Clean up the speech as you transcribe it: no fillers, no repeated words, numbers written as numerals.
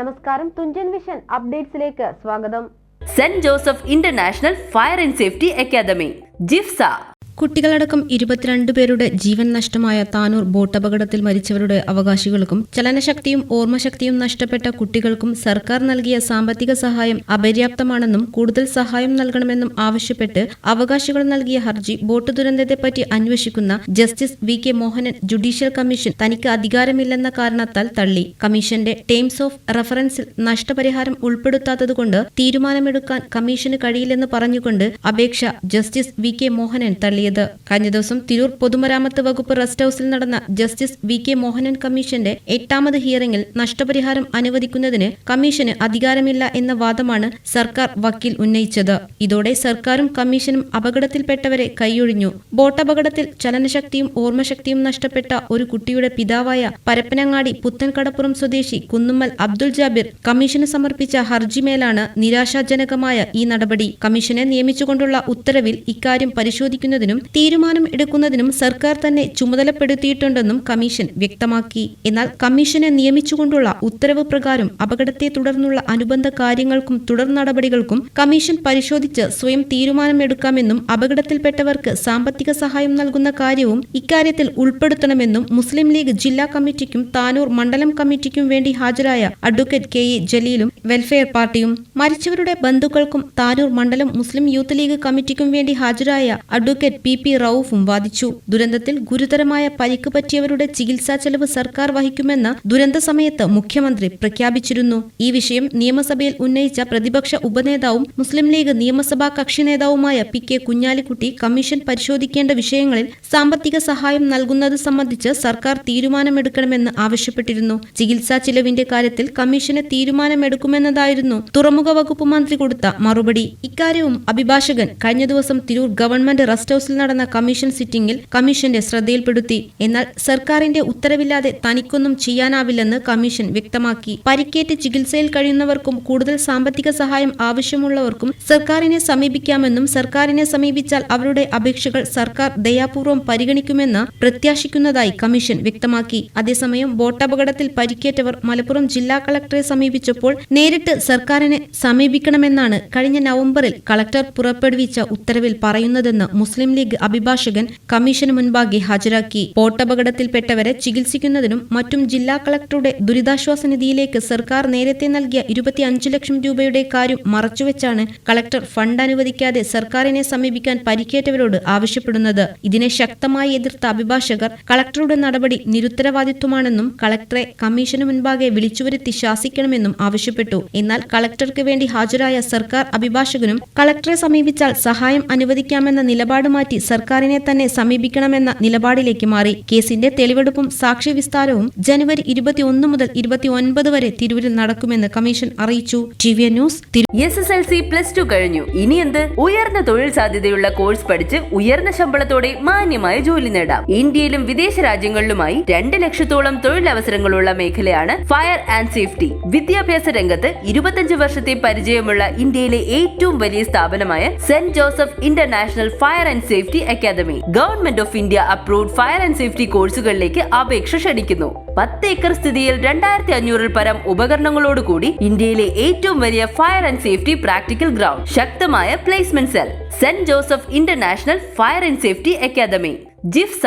നമസ്കാരം, തുഞ്ചൻ വിഷൻ അപ്ഡേറ്റ്സിലേക്ക് സ്വാഗതം. Saint Joseph international fire and safety academy JIFSA. കുട്ടികളടക്കം 22 പേരുടെ ജീവൻ നഷ്ടമായ താനൂർ ബോട്ടപകടത്തിൽ മരിച്ചവരുടെ അവകാശികൾക്കും ചലനശക്തിയും ഓർമ്മശക്തിയും നഷ്ടപ്പെട്ട കുട്ടികൾക്കും സർക്കാർ നൽകിയ സാമ്പത്തിക സഹായം അപര്യാപ്തമാണെന്നും കൂടുതൽ സഹായം നൽകണമെന്നും ആവശ്യപ്പെട്ട് അവകാശികൾ നൽകിയ ഹർജി ബോട്ട് ദുരന്തത്തെപ്പറ്റി അന്വേഷിക്കുന്ന justice VK. Mohanan judicial commission തനിക്ക് അധികാരമില്ലെന്ന കാരണത്താൽ തള്ളി. കമ്മീഷന്റെ ടേംസ് ഓഫ് റഫറൻസിൽ നഷ്ടപരിഹാരം ഉൾപ്പെടുത്താത്തതുകൊണ്ട് തീരുമാനമെടുക്കാൻ കമ്മീഷന് കഴിയില്ലെന്ന് പറഞ്ഞുകൊണ്ട് അപേക്ഷ ജസ്റ്റിസ് വി.കെ. മോഹനൻ തള്ളിയത്. കഴിഞ്ഞ ദിവസം തിരൂർ പൊതുമരാമത്ത് വകുപ്പ് റെസ്റ്റ് ഹൌസിൽ നടന്ന ജസ്റ്റിസ് വി.കെ. മോഹനൻ കമ്മീഷന്റെ 8ാമത് ഹിയറിംഗിൽ നഷ്ടപരിഹാരം അനുവദിക്കുന്നതിന് കമ്മീഷന് അധികാരമില്ല എന്ന വാദമാണ് സർക്കാർ വക്കീൽ ഉന്നയിച്ചത്. ഇതോടെ സർക്കാരും കമ്മീഷനും അപകടത്തിൽപ്പെട്ടവരെ കൈയൊഴിഞ്ഞു. ബോട്ടപകടത്തിൽ ചലനശക്തിയും ഓർമ്മശക്തിയും നഷ്ടപ്പെട്ട ഒരു കുട്ടിയുടെ പിതാവായ പരപ്പനങ്ങാടി പുത്തൻകടപ്പുറം സ്വദേശി കുന്നുമ്മൽ അബ്ദുൽ ജാബിർ കമ്മീഷന് സമർപ്പിച്ച ഹർജിമേലാണ് നിരാശാജനകമായ ഈ നടപടി. കമ്മീഷനെ നിയമിച്ചുകൊണ്ടുള്ള ഉത്തരവിൽ ഇക്കാര്യം പരിശോധിക്കുന്നതിനും തീരുമാനം എടുക്കുന്നതിനും സർക്കാർ തന്നെ ചുമതലപ്പെടുത്തിയിട്ടുണ്ടെന്നും കമ്മീഷൻ വ്യക്തമാക്കി. എന്നാൽ കമ്മീഷനെ നിയമിച്ചുകൊണ്ടുള്ള ഉത്തരവ് പ്രകാരം അപകടത്തെ തുടർന്നുള്ള അനുബന്ധ കാര്യങ്ങൾക്കും തുടർ നടപടികൾക്കും കമ്മീഷൻ പരിശോധിച്ച് സ്വയം തീരുമാനമെടുക്കാമെന്നും അപകടത്തിൽപ്പെട്ടവർക്ക് സാമ്പത്തിക സഹായം നൽകുന്ന കാര്യവും ഇക്കാര്യത്തിൽ ഉൾപ്പെടുത്തണമെന്നും മുസ്ലിം ലീഗ് ജില്ലാ കമ്മിറ്റിക്കും താനൂർ മണ്ഡലം കമ്മിറ്റിക്കും വേണ്ടി ഹാജരായ അഡ്വക്കേറ്റ് കെ.എ. ജലീലും വെൽഫെയർ പാർട്ടിയും മരിച്ചവരുടെ ബന്ധുക്കൾക്കും താനൂർ മണ്ഡലം മുസ്ലിം യൂത്ത് ലീഗ് കമ്മിറ്റിക്കും വേണ്ടി ഹാജരായ അഡ്വക്കേറ്റ് പി. റൌഫും വാദിച്ചു. ദുരന്തത്തിൽ ഗുരുതരമായ പരിക്ക് പറ്റിയവരുടെ ചികിത്സാ ചെലവ് സർക്കാർ വഹിക്കുമെന്ന് ദുരന്ത സമയത്ത് മുഖ്യമന്ത്രി പ്രഖ്യാപിച്ചിരുന്നു. ഈ വിഷയം നിയമസഭയിൽ ഉന്നയിച്ച പ്രതിപക്ഷ ഉപനേതാവും മുസ്ലിം ലീഗ് നിയമസഭാ കക്ഷി നേതാവുമായ പി.കെ. കുഞ്ഞാലിക്കുട്ടി കമ്മീഷൻ പരിശോധിക്കേണ്ട വിഷയങ്ങളിൽ സാമ്പത്തിക സഹായം നൽകുന്നത് സംബന്ധിച്ച് സർക്കാർ തീരുമാനമെടുക്കണമെന്ന് ആവശ്യപ്പെട്ടിരുന്നു. ചികിത്സാ ചെലവിന്റെ കാര്യത്തിൽ കമ്മീഷന് തീരുമാനമെടുക്കുമെന്നതായിരുന്നു തുറമുഖ വകുപ്പ് മന്ത്രി കൊടുത്ത മറുപടി. ഇക്കാര്യവും അഭിഭാഷകൻ കഴിഞ്ഞ ദിവസം തിരൂർ ഗവൺമെന്റ് റെസ്റ്റ് ഹൌസിൽ നടന്ന കമ്മീഷൻ സിറ്റിംഗിൽ കമ്മീഷന്റെ ശ്രദ്ധയിൽപ്പെടുത്തി. എന്നാൽ സർക്കാരിന്റെ ഉത്തരവില്ലാതെ തനിക്കൊന്നും ചെയ്യാനാവില്ലെന്ന് കമ്മീഷൻ വ്യക്തമാക്കി. പരിക്കേറ്റ് ചികിത്സയിൽ കഴിയുന്നവർക്കും കൂടുതൽ സാമ്പത്തിക സഹായം ആവശ്യമുള്ളവർക്കും സർക്കാരിനെ സമീപിക്കാമെന്നും സർക്കാരിനെ സമീപിച്ചാൽ അവരുടെ അപേക്ഷകൾ സർക്കാർ ദയാപൂർവ്വം പരിഗണിക്കുമെന്ന് പ്രത്യാശിക്കുന്നതായി കമ്മീഷൻ വ്യക്തമാക്കി. അതേസമയം ബോട്ടപകടത്തിൽ പരിക്കേറ്റവർ മലപ്പുറം ജില്ലാ കളക്ടറെ സമീപിച്ചപ്പോൾ നേരിട്ട് സർക്കാരിനെ സമീപിക്കണമെന്നാണ് കഴിഞ്ഞ നവംബറിൽ കളക്ടർ പുറപ്പെടുവിച്ച ഉത്തരവിൽ പറയുന്നതെന്ന് മുസ്ലിം ലീഗ് അഭിഭാഷകൻ കമ്മീഷന് മുൻപാകെ ഹാജരാക്കി. ബോട്ടപകടത്തിൽപ്പെട്ടവരെ ചികിത്സിക്കുന്നതിനും മറ്റും ജില്ലാ കളക്ടറുടെ ദുരിതാശ്വാസ നിധിയിലേക്ക് സർക്കാർ നേരത്തെ നൽകിയ 25 ലക്ഷം രൂപയുടെ കാര്യം മറച്ചുവെച്ചാണ് കളക്ടർ ഫണ്ട് അനുവദിക്കാതെ സർക്കാരിനെ സമീപിക്കാൻ പരിക്കേറ്റവരോട് ആവശ്യപ്പെടുന്നത്. ഇതിനെ ശക്തമായി എതിർത്ത അഭിഭാഷകർ കളക്ടറുടെ നടപടി നിരുത്തരവാദിത്വമാണെന്നും കളക്ടറെ കമ്മീഷന് മുൻപാകെ വിളിച്ചുവരുത്തി ശാസിക്കണമെന്നും ആവശ്യപ്പെട്ടു. എന്നാൽ കളക്ടർക്ക് വേണ്ടി ഹാജരായ സർക്കാർ അഭിഭാഷകനും കളക്ടറെ സമീപിച്ചാൽ സഹായം അനുവദിക്കാമെന്ന നിലപാട് മാറ്റി സർക്കാരിനെ തന്നെ സമീപിക്കണമെന്ന നിലപാടിലേക്ക് മാറി. കേസിന്റെ തെളിവെടുപ്പും സാക്ഷി വിസ്താരവും ജനുവരി 21 മുതൽ 29 വരെ തിരൂരിൽ നടക്കുമെന്ന് കമ്മീഷൻ അറിയിച്ചു. TVN news. SSLC +2 കഴിഞ്ഞു. ഇനി എന്ത്? ഉയർന്ന തൊഴിൽ സാധ്യതയുള്ള കോഴ്സ് പഠിച്ച് ഉയർന്ന ശമ്പളത്തോടെ മാന്യമായ ജോലി നേടാം. ഇന്ത്യയിലും വിദേശ രാജ്യങ്ങളിലുമായി 2 ലക്ഷത്തോളം തൊഴിലവസരങ്ങളുള്ള മേഖലയാണ് ഫയർ ആൻഡ് സേഫ്റ്റി. വിദ്യാഭ്യാസ രംഗത്ത് 25 വർഷത്തെ പരിചയമുള്ള ഇന്ത്യയിലെ ഏറ്റവും വലിയ സ്ഥാപനമായ saint Joseph international fire and safety academy government of India approved fire and safety കോഴ്സുകളിലേക്ക് അപേക്ഷ ക്ഷണിക്കുന്നു. 10 ഏക്കർ സ്ഥിതിയിൽ 2500 പരം ഉപകരണങ്ങളോടുകൂടി ഇന്ത്യയിലെ ഏറ്റവും വലിയ fire and safety practical ground, ശക്തമായ placement cell, saint Joseph international fire and safety academy ജിഫ്സ.